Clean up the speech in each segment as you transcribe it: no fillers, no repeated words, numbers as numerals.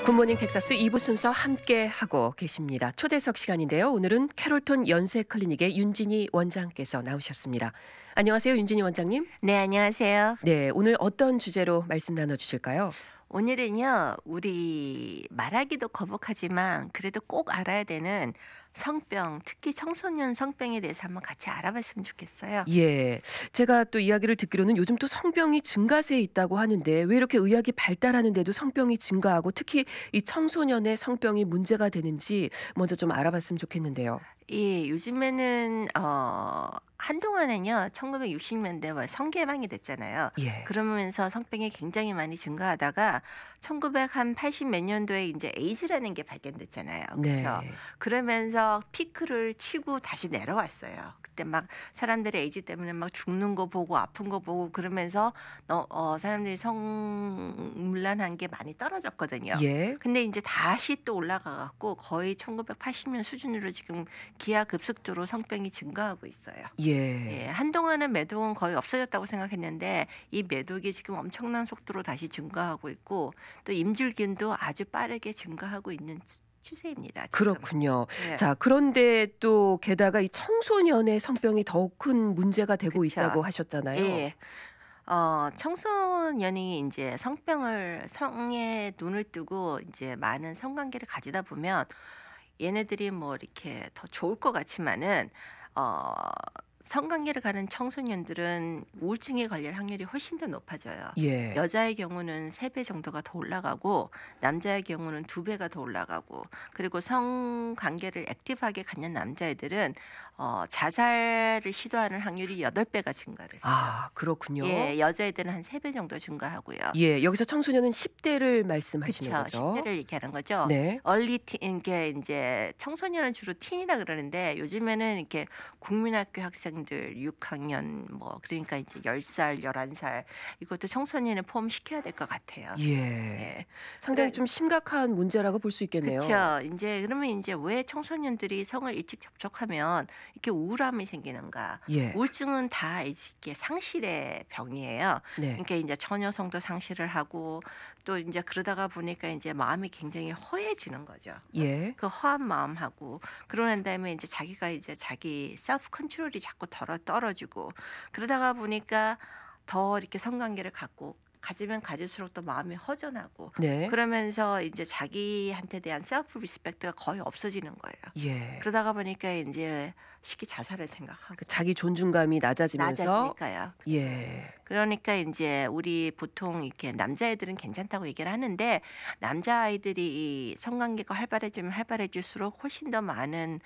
굿모닝 텍사스 2부 순서 함께 하고 계십니다. 초대석 시간인데요. 오늘은 캐롤톤 연세 클리닉의 윤진희 원장께서 나오셨습니다. 안녕하세요, 윤진희 원장님. 네, 안녕하세요. 네, 오늘 어떤 주제로 말씀 나눠주실까요? 오늘은요, 우리 말하기도 거북하지만 그래도 꼭 알아야 되는 성병, 특히 청소년 성병에 대해서 한번 같이 알아봤으면 좋겠어요. 예, 제가 또 이야기를 듣기로는 요즘 또 성병이 증가세에 있다고 하는데 왜 이렇게 의학이 발달하는데도 성병이 증가하고 특히 이 청소년의 성병이 문제가 되는지 먼저 좀 알아봤으면 좋겠는데요. 예, 요즘에는 한동안은요, 1960년대 성개방이 됐잖아요. 예. 그러면서 성병이 굉장히 많이 증가하다가 1980 몇 년도에 이제 에이즈라는 게 발견됐잖아요. 그렇죠? 네. 그러면서 피크를 치고 다시 내려왔어요. 그때 막 사람들이 에이즈 때문에 막 죽는 거 보고 아픈 거 보고 그러면서 사람들이 성문란한 게 많이 떨어졌거든요. 예. 근데 이제 다시 또 올라가 갖고 거의 1980년 수준으로 지금 기하급수적으로 성병이 증가하고 있어요. 예. 예, 한동안은 매독은 거의 없어졌다고 생각했는데 이 매독이 지금 엄청난 속도로 다시 증가하고 있고 또 임줄균도 아주 빠르게 증가하고 있는 추세입니다. 지금. 그렇군요. 예. 자, 그런데 또 게다가 이 청소년의 성병이 더욱 큰 문제가 되고 그쵸. 있다고 하셨잖아요. 예. 청소년이 이제 성에 눈을 뜨고 이제 많은 성관계를 가지다 보면 얘네들이 뭐 이렇게 더 좋을 것 같지만은 성관계를 가는 청소년들은 우울증에 걸릴 확률이 훨씬 더 높아져요. 예. 여자의 경우는 3배 정도가 더 올라가고 남자의 경우는 2배가 더 올라가고 그리고 성관계를 액티브하게 갖는 남자애들은 자살을 시도하는 확률이 8배가 증가를 해요. 아, 그렇군요. 예, 여자애들은 한 3배 정도 증가하고요. 예, 여기서 청소년은 10대를 말씀하시는 그렇죠. 거죠. 10대를 얘기하는 거죠. 네. 이게 이제 청소년은 주로 틴이라 그러는데 요즘에는 이렇게 국민학교 학생들 6학년 뭐 그러니까 이제 10살, 11살 이것도 청소년에 포함시켜야 될 것 같아요. 예. 예. 상당히 좀 심각한 문제라고 볼 수 있겠네요. 그렇죠. 이제 그러면 이제 왜 청소년들이 성을 일찍 접촉하면 이렇게 우울함이 생기는가? 예. 우울증은 다 이게 상실의 병이에요. 네. 그러니까 이제 처녀성도 상실을 하고 또 이제 그러다가 보니까 이제 마음이 굉장히 허해지는 거죠. 예. 그 허한 마음하고 그러는 다음에 이제 자기가 이제 자기 셀프 컨트롤이 자꾸 떨어지고 그러다가 보니까 더 이렇게 성관계를 가지면 가질수록 또 마음이 허전하고 네. 그러면서 이제 자기한테 대한 셀프 리스펙트가 거의 없어지는 거예요. 예. 그러다가 보니까 이제 쉽게 자살을 생각하고 그 자기 존중감이 낮아지면서 낮아지니까요. 예. 그러니까 이제 우리 보통 이렇게 남자애들은 괜찮다고 얘기를 하는데 남자아이들이 이 성관계가 활발해지면 활발해질수록 훨씬 더 많은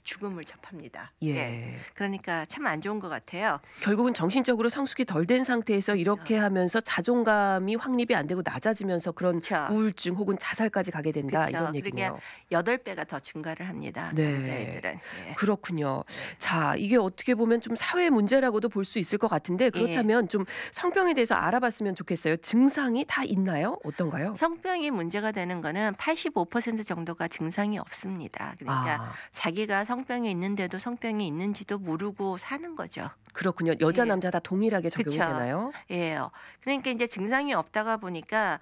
죽음을 접합니다. 예. 네. 그러니까 참 안 좋은 것 같아요. 결국은 정신적으로 성숙이 덜 된 상태에서 그렇죠. 이렇게 하면서 자존감이 확립이 안 되고 낮아지면서 그런 그렇죠. 우울증 혹은 자살까지 가게 된다 그렇죠. 이런 얘기네요. 그러니까 8배가 더 증가를 합니다. 네. 남자애들은. 예. 그렇군요. 자, 이게 어떻게 보면 좀 사회 문제라고도 볼 수 있을 것 같은데 그렇다면 좀 성병에 대해서 알아봤으면 좋겠어요. 증상이 다 있나요? 어떤가요? 성병이 문제가 되는 거는 85% 정도가 증상이 없습니다. 그러니까 자기가 성병이 있는데도 성병이 있는지도 모르고 사는 거죠. 그렇군요. 여자 예. 남자 다 동일하게 적용이 그쵸. 되나요? 예. 그러니까 이제 증상이 없다가 보니까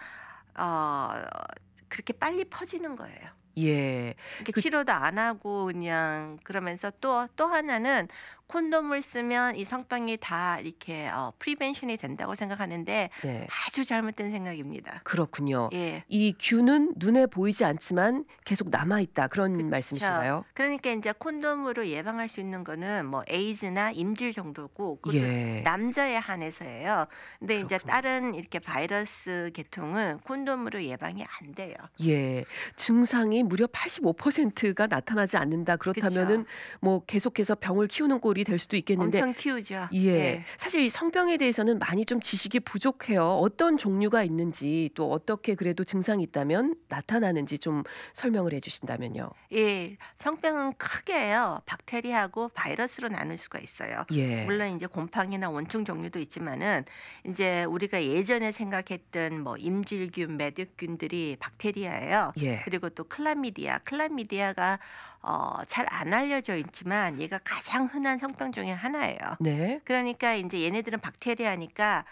그렇게 빨리 퍼지는 거예요. 예. 이렇게 치료도 안 하고 그냥 그러면서 또 하나는 콘돔을 쓰면 이 성병이 다 이렇게 프리벤션이 된다고 생각하는데 네. 아주 잘못된 생각입니다. 그렇군요. 예. 이 균은 눈에 보이지 않지만 계속 남아 있다 그런 그쵸. 말씀이신가요? 그러니까 이제 콘돔으로 예방할 수 있는 거는 뭐 에이즈나 임질 정도고 그것도 예. 남자에 한해서예요. 근데 이제 그렇군요. 다른 이렇게 바이러스 계통은 콘돔으로 예방이 안 돼요. 예. 증상이 무려 85%가 나타나지 않는다. 그렇다면은 뭐 계속해서 병을 키우는 꼴이 될 수도 있겠는데 엄청 키우죠. 예. 네. 사실 이 성병에 대해서는 많이 좀 지식이 부족해요. 어떤 종류가 있는지 또 어떻게 그래도 증상이 있다면 나타나는지 좀 설명을 해 주신다면요. 예, 성병은 크게요. 박테리아하고 바이러스로 나눌 수가 있어요. 예. 물론 이제 곰팡이나 원충 종류도 있지만은 이제 우리가 예전에 생각했던 뭐 임질균, 매듭균들이 박테리아예요. 예. 그리고 또 클라미디아가 잘 안 알려져 있지만 얘가 가장 흔한 성병 중에 하나예요. 네. 그러니까 이제 얘네들은 박테리아니까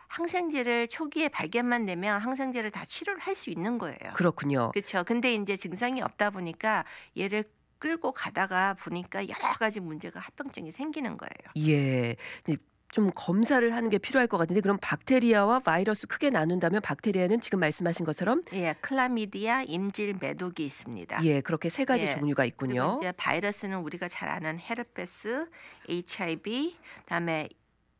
항생제를 초기에 발견만 되면 항생제를 다 치료를 할 수 있는 거예요. 그렇군요. 그렇죠. 근데 인제 증상이 없다 보니까 얘를 끌고 가다가 보니까 여러 가지 문제가 합병증이 생기는 거예요. 예. 이 좀 검사를 하는 게 필요할 것 같은데 그럼 박테리아와 바이러스 크게 나눈다면 박테리아는 지금 말씀하신 것처럼 예. 클라미디아, 임질, 매독이 있습니다. 예 그렇게 세 가지 예. 종류가 그리고 있군요. 인제 바이러스는 우리가 잘 아는 헤르페스, HIV, 그다음에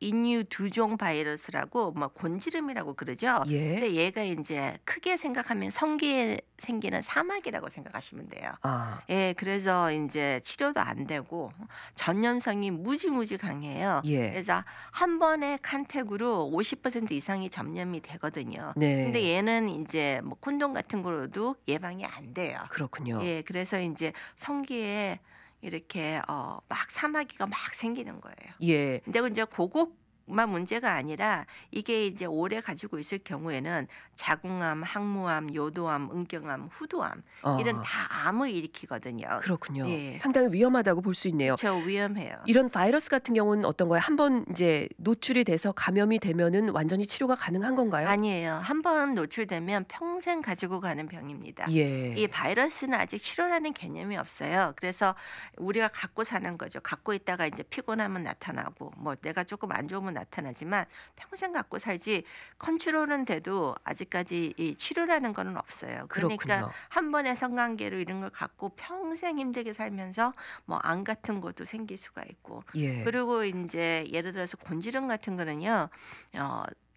인유 두종 바이러스라고 뭐 곤지름이라고 그러죠. 예. 근데 얘가 인제 크게 생각하면 성기에 생기는 사막이라고 생각하시면 돼요. 아. 예. 그래서 인제 치료도 안 되고 전염성이 무지무지 강해요. 예. 그래서 한 번의 컨택으로 50% 이상이 전염이 되거든요. 근데 네. 얘는 인제 뭐 콘돔 같은 거로도 예방이 안 돼요. 그렇군요. 예. 그래서 인제 성기에 이렇게 막 사마귀가 막 생기는 거예요. 예. 근데 인제 고것만 문제가 아니라 이게 이제 오래 가지고 있을 경우에는 자궁암, 항무암, 요도암, 응경암, 후두암 이런 아. 다 암을 일으키거든요. 그렇군요. 예. 상당히 위험하다고 볼 수 있네요. 그쵸. 위험해요. 이런 바이러스 같은 경우는 어떤 거예요? 한번 이제 노출이 돼서 감염이 되면은 완전히 치료가 가능한 건가요? 아니에요. 한 번 노출되면 평생 가지고 가는 병입니다. 이 예. 바이러스는 아직 치료라는 개념이 없어요. 그래서 우리가 갖고 사는 거죠. 갖고 있다가 이제 피곤하면 나타나고 뭐 내가 조금 안 좋으면 나타나지만 평생 갖고 살지 컨트롤은 돼도 아직까지 이 치료라는 거는 없어요. 그러니까 그렇군요. 한 번의 성관계로 이런 걸 갖고 평생 힘들게 살면서 뭐 암 같은 것도 생길 수가 있고 예. 그리고 인제 예를 들어서 곤지름 같은 거는요.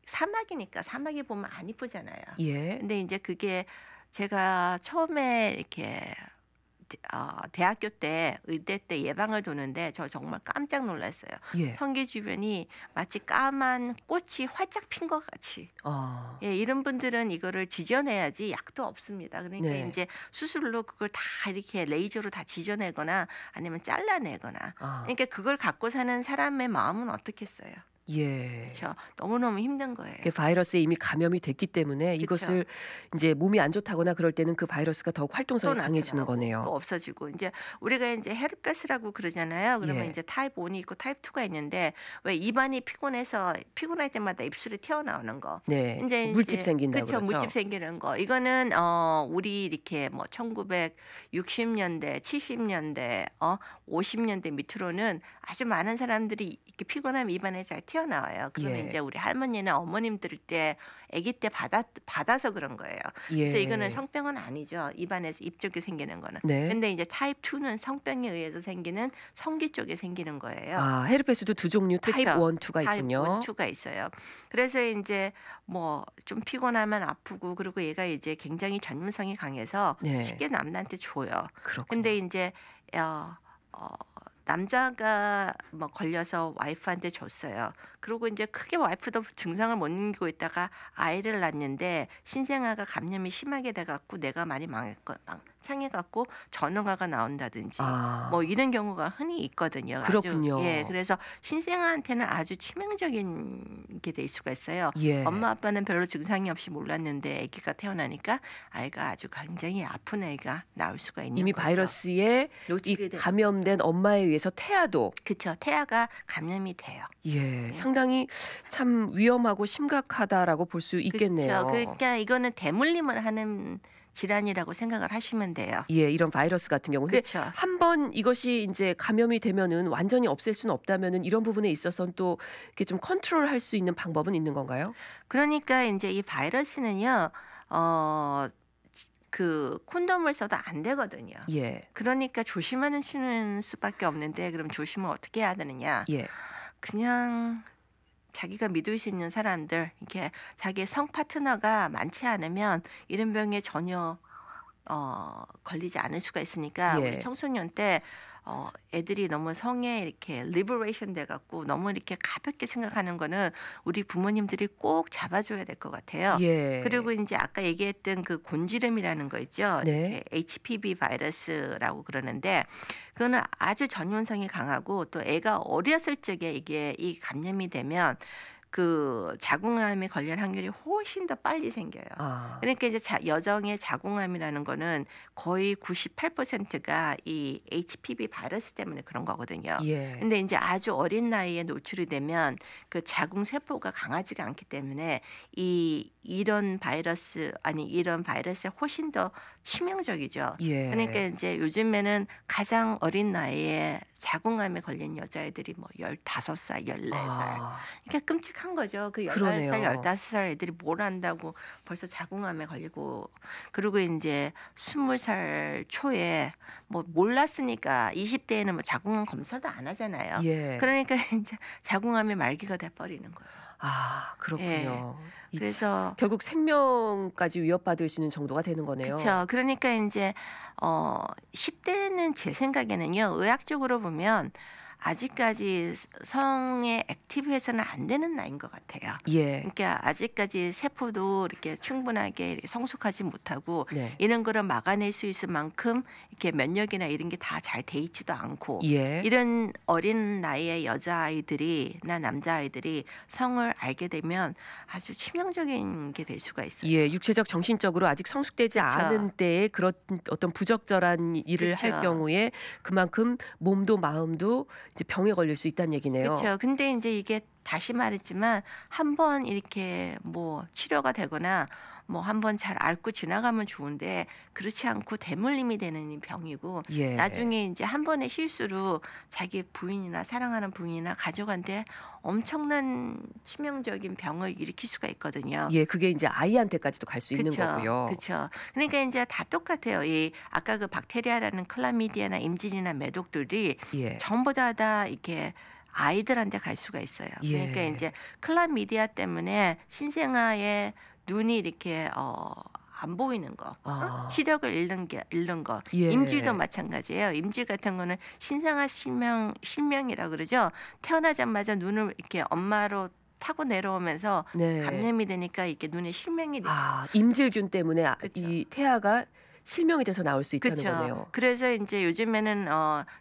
사막이니까 사막에 보면 안 이쁘잖아요. 예. 근데 인제 그게 제가 처음에 이렇게 대학교 때 의대 때 예방을 도는데 저 정말 깜짝 놀랐어요. 예. 성기 주변이 마치 까만 꽃이 활짝 핀 것 같이. 아. 예, 이런 분들은 이거를 지져내야지 약도 없습니다. 그러니까 네. 인제 수술로 그걸 다 이렇게 레이저로 다 지져내거나 아니면 잘라내거나 아. 그러니까 그걸 갖고 사는 사람의 마음은 어떻겠어요. 예. 그쵸. 너무너무 힘든 거예요. 그 바이러스에 이미 감염이 됐기 때문에 그쵸. 이것을 인제 몸이 안 좋다거나 그럴 때는 그 바이러스가 더욱 또 활동성이 강해지는 나타나고 또 거네요. 없어지고 인제 우리가 인제 헤르페스라고 그러잖아요. 그러면 예. 인제 타입 1이 있고 타입 2가 있는데 왜 입안이 피곤해서 피곤할 때마다 입술이 튀어나오는 거. 네. 인제 물집 생긴다고 그쵸. 그러죠. 물집 생기는 거. 이거는 우리 이렇게 뭐 1960년대, 70년대, 50년대 밑으로는 아주 많은 사람들이 이렇게 피곤하면 입안에 잘 튀어나와요. 그러면 예. 인제 우리 할머니나 어머님들 때 아기 때 받아서 그런 거예요. 그래서 이거는 예. 성병은 아니죠. 입안에서 입 쪽에 생기는 거는. 네. 근데 이제 타입 2는 성병에 의해서 생기는 성기 쪽에 생기는 거예요. 아 헤르페스도 두 종류 타입 1, 그쵸. 2가 타입 1, 있군요. 2가 있어요. 그래서 인제 뭐 좀 피곤하면 아프고 그리고 얘가 이제 굉장히 전염성이 강해서 네. 쉽게 남한테 줘요. 그렇군요. 근데 인제 남자가 뭐 걸려서 와이프한테 줬어요. 그리고 인제 크게 와이프도 증상을 못 이기고 있다가 아이를 낳았는데 신생아가 감염이 심하게 돼 갖고 내가 많이 상해 갖고 전어가가 나온다든지 아. 뭐 이런 경우가 흔히 있거든요. 아주 그렇군요. 예. 그래서 신생아한테는 아주 치명적인 게 될 수가 있어요. 예. 엄마 아빠는 별로 증상이 없이 몰랐는데 아기가 태어나니까 아이가 아주 굉장히 아픈 아이가 나올 수가 있는 이미 거죠. 바이러스에 노출이 이 되는 감염된 엄마에 의해서 태아도 그쵸. 태아가 감염이 돼요. 예. 상당히 참 위험하고 심각하다라고 볼 수 있겠네요. 그쵸. 그러니까 이거는 대물림을 하는 질환이라고 생각을 하시면 돼요. 예. 이런 바이러스 같은 경우. 근데 그쵸. 한 번 이것이 인제 감염이 되면은 완전히 없앨 수는 없다면은 이런 부분에 있어서는 또 이렇게 좀 컨트롤할 수 있는 방법은 있는 건가요? 그러니까 인제 이 바이러스는요. 그 콘돔을 써도 안 되거든요. 예. 그러니까 조심하는 수밖에 없는데 그럼 조심을 어떻게 해야 되느냐. 예. 그냥 자기가 믿을 수 있는 사람들 이렇게 자기의 성 파트너가 많지 않으면 이런 병에 전혀 걸리지 않을 수가 있으니까 예. 우리 청소년 때 애들이 너무 성에 이렇게 리버레이션 돼 갖고 너무 이렇게 가볍게 생각하는 거는 우리 부모님들이 꼭 잡아줘야 될 것 같아요. 예. 그리고 인제 아까 얘기했던 그 곤지름이라는 거 있죠. 네. 이렇게 HPV 바이러스라고 그러는데 그거는 아주 전염성이 강하고 또 애가 어렸을 적에 이게 이 감염이 되면 그 자궁암에 걸릴 확률이 훨씬 더 빨리 생겨요. 아. 그러니까 이제 여성의 자궁암이라는 거는 거의 98%가 이 HPV 바이러스 때문에 그런 거거든요. 예. 근데 이제 아주 어린 나이에 노출이 되면 그 자궁 세포가 강하지가 않기 때문에 이런 바이러스에 훨씬 더 치명적이죠. 예. 그러니까 이제 요즘에는 가장 어린 나이에 자궁암에 걸린 여자애들이 뭐 15살, 14살. 아. 그러니까 끔찍한 거죠. 그 14살, 그러네요. 15살 애들이 뭘 안다고 벌써 자궁암에 걸리고, 그리고 인제 20살 초에 뭐 몰랐으니까 20대에는 뭐 자궁암 검사도 안 하잖아요. 예. 그러니까 인제 자궁암의 말기가 돼 버리는 거예요. 아, 예. 그렇군요. 이 그래서 결국 생명까지 위협받을 수 있는 정도가 되는 거네요. 그쵸. 그러니까 인제 10 대는 제 생각에는요, 의학적으로 보면 아직까지 성에 액티브해서는 안 되는 나이인 것 같아요. 예. 그러니까 아직까지 세포도 이렇게 충분하게 이렇게 성숙하지 못하고 네. 이런 거를 막아낼 수 있을 만큼 이렇게 면역이나 이런 게 다 잘 돼 있지도 않고, 예. 이런 어린 나이의 여자아이들이나 남자아이들이 성을 알게 되면 아주 치명적인 게 될 수가 있어요. 예. 육체적, 정신적으로 아직 성숙되지 그쵸. 않은 때에 그런 어떤 부적절한 일을 할 그쵸. 경우에 그만큼 몸도 마음도 이제 병에 걸릴 수 있다는 얘기네요. 그렇죠. 근데 인제 이게 다시 말했지만 한 번 이렇게 뭐 치료가 되거나 뭐 한 번 잘 앓고 지나가면 좋은데, 그렇지 않고 대물림이 되는 이 병이고, 예. 나중에 인제 한 번의 실수로 자기 부인이나 사랑하는 부인이나 가족한테 엄청난 치명적인 병을 일으킬 수가 있거든요. 예. 그게 이제 아이한테까지도 갈 수 있는 그쵸. 거고요. 그쵸. 그러니까 인제 다 똑같아요. 이 아까 그 박테리아라는 클라미디아나 임진이나 매독들이 예. 전부 다 이렇게 아이들한테 갈 수가 있어요. 그러니까 예. 인제 클라미디아 때문에 신생아의 눈이 이렇게 안 보이는 거, 아. 시력을 잃는 거. 예. 임질도 마찬가지예요. 임질 같은 거는 신생아 실명이라고 그러죠. 태어나자마자 눈을 이렇게 엄마로 타고 내려오면서 네. 감염이 되니까 이게 눈에 실명이 되죠. 아, 임질균 때문에 그쵸. 이 태아가 실명이 돼서 나올 수 있다는 그쵸. 거네요. 그래서 인제 요즘에는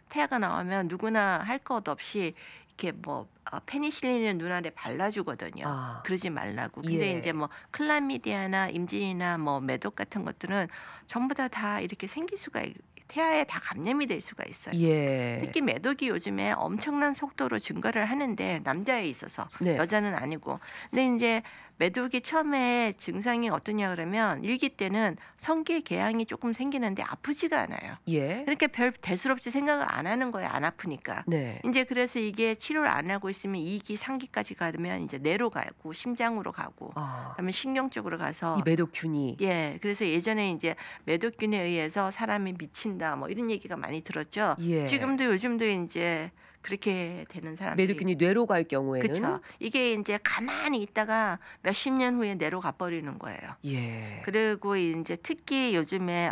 태아가 나오면 누구나 할 것 없이 이렇게 뭐 페니실린을 눈 아래 발라 주거든요. 아. 그러지 말라고. 근데 예. 인제 뭐 클라미디아나 임진이나 뭐 매독 같은 것들은 전부 다 이렇게 생길 수가 태아에 다 감염이 될 수가 있어요. 예. 특히 매독이 요즘에 엄청난 속도로 증가를 하는데, 남자에 있어서 네. 여자는 아니고. 근데 인제 매독이 처음에 증상이 어떠냐 그러면 일기 때는 성기에 궤양이 조금 생기는데 아프지가 않아요. 예. 그러니까 별 대수롭지 생각을 안 하는 거예요, 안 아프니까. 네. 인제 그래서 이게 치료를 안 하고 있으면 2기, 3기까지 가면 이제 뇌로 가고 심장으로 가고 아. 그다음에 신경 쪽으로 이 가서, 매독균이 예. 그래서 예전에 인제 매독균에 의해서 사람이 미친다 뭐 이런 얘기가 많이 들었죠. 예. 지금도 요즘도 인제 그렇게 되는 사람들이. 매독균이 뇌로 갈 경우에는 그쵸. 이게 인제 가만히 있다가 몇십 년 후에 뇌로 가 버리는 거예요. 예. 그리고 인제 특히 요즘에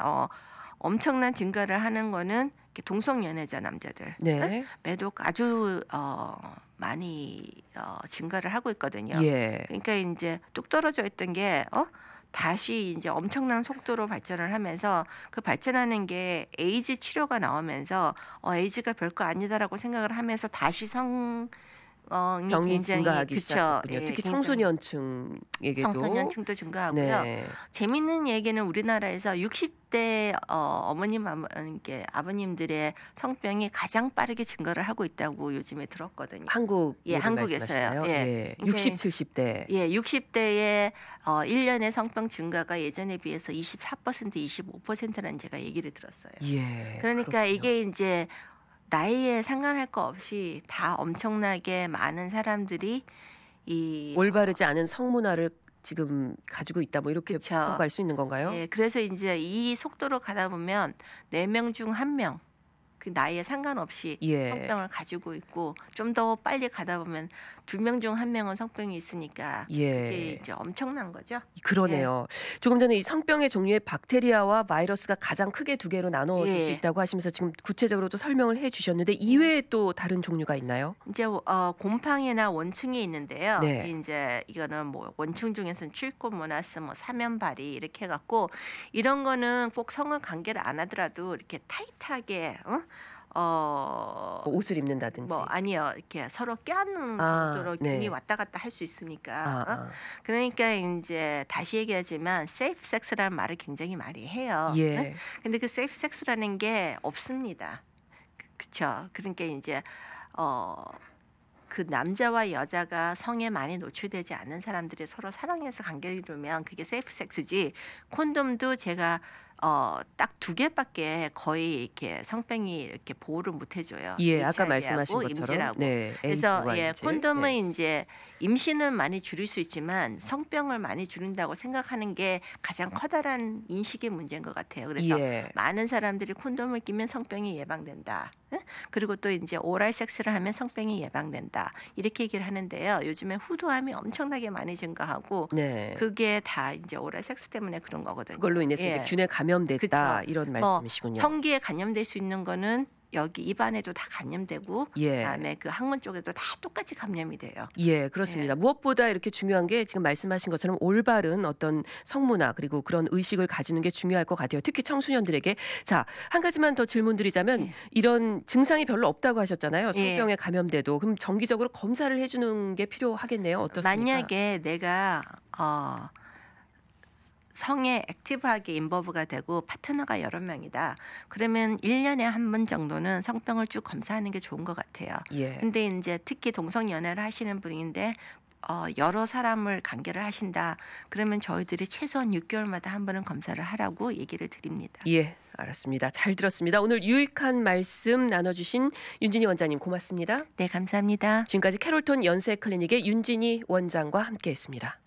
엄청난 증가를 하는 거는 이렇게 동성연애자 남자들. 네. 매독 아주 많이 증가를 하고 있거든요. 예. 그러니까 인제 뚝 떨어져 있던 게 다시 인제 엄청난 속도로 발전을 하면서, 그 발전하는 게 에이즈 치료가 나오면서 '에이즈가 별거 아니다'라고 생각을 하면서 다시 성이 병이 굉장히, 증가하기 그쵸. 시작했군요. 예, 특히 굉장히 청소년층에게도. 청소년층도 증가하고요. 네. 재밌는 얘기는 우리나라에서 60대 어머님 이렇게 아버님들의 성병이 가장 빠르게 증가를 하고 있다고 요즘에 들었거든요. 한국 예, 한국에서요. 예. 예. 그러니까 60, 70대. 예, 60대의 1년의 성병 증가가 예전에 비해서 24%, 25%라는 제가 얘기를 들었어요. 예. 그러니까 그렇군요. 이게 인제 나이에 상관할 거 없이 다 엄청나게 많은 사람들이 이 올바르지 않은 성문화를 지금 가지고 있다 뭐 이렇게 그쵸. 평가할 수 있는 건가요? 예, 그래서 인제 이 속도로 가다 보면 4명 중 1명, 그 나이에 상관없이 예. 성병을 가지고 있고, 좀 더 빨리 가다 보면 2명 중 1명은 성병이 있으니까 그게 예. 이제 엄청난 거죠. 그러네요. 조금 전에 이 성병의 종류의 박테리아와 바이러스가 가장 크게 두 개로 나눠질 수 예. 있다고 하시면서 지금 구체적으로 또 설명을 해 주셨는데 이외에 또 다른 종류가 있나요? 인제 곰팡이나 원충이 있는데요. 네. 인제 이거는 뭐 원충 중에서는 트리코모나스, 뭐 사면발이 이렇게 해 갖고, 이런 거는 꼭 성을 관계를 안 하더라도 이렇게 타이트하게 옷을 입는다든지. 뭐 아니요. 이렇게 서로 껴안는 정도로 네. 균이 왔다 갔다 할 수 있으니까. 아. 그러니까 인제 다시 얘기하지만 세이프 섹스라는 말을 굉장히 많이 해요. 예? 예. 근데 그 세이프 섹스라는 게 없습니다. 그쵸. 그러니까 인제 그 남자와 여자가 성에 많이 노출되지 않는 사람들이 서로 사랑해서 관계를 이루면 그게 세이프 섹스지, 콘돔도 제가 딱 2개밖에 거의 이렇게 성병이 이렇게 보호를 못 해줘요. 예, 아까 HIV하고 말씀하신 것처럼 임질하고. 네, 그래서 에이즈와 예, 임질. 콘돔은 네. 이제 임신을 많이 줄일 수 있지만 성병을 많이 줄인다고 생각하는 게 가장 커다란 인식의 문제인 것 같아요. 그래서 예. 많은 사람들이 콘돔을 끼면 성병이 예방된다. 응? 그리고 또 이제 오랄 섹스를 하면 성병이 예방된다. 이렇게 얘기를 하는데요. 요즘에 후두암이 엄청나게 많이 증가하고 네. 그게 다 이제 오랄 섹스 때문에 그런 거거든요. 그걸로 인해서 이제 예. 균에 감염됐다 그쵸. 이런 뭐 말씀이시군요. 성기에 감염될 수 있는 거는 여기 입안에도 다 감염되고 예. 그다음에 그 항문 쪽에도 다 똑같이 감염이 돼요. 예, 그렇습니다. 무엇보다 이렇게 중요한 게 지금 말씀하신 것처럼 올바른 어떤 성문화 그리고 그런 의식을 가지는 게 중요할 것 같아요. 특히 청소년들에게. 자, 한 가지만 더 질문 드리자면 예. 이런 증상이 별로 없다고 하셨잖아요. 예. 성병에 감염돼도. 그럼 정기적으로 검사를 해주는 게 필요하겠네요. 어떻습니까? 만약에 내가 성에 액티브하게 인버브가 되고 파트너가 여러 명이다. 그러면 1년에 한 번 정도는 성병을 쭉 검사하는 게 좋은 것 같아요. 예. 근데 이제 특히 동성 연애를 하시는 분인데 여러 사람을 관계를 하신다. 그러면 저희들이 최소한 6개월마다 한 번은 검사를 하라고 얘기를 드립니다. 예, 알았습니다. 잘 들었습니다. 오늘 유익한 말씀 나눠주신 윤진희 원장님 고맙습니다. 네, 감사합니다. 지금까지 캐롤톤 연세 클리닉의 윤진희 원장과 함께했습니다.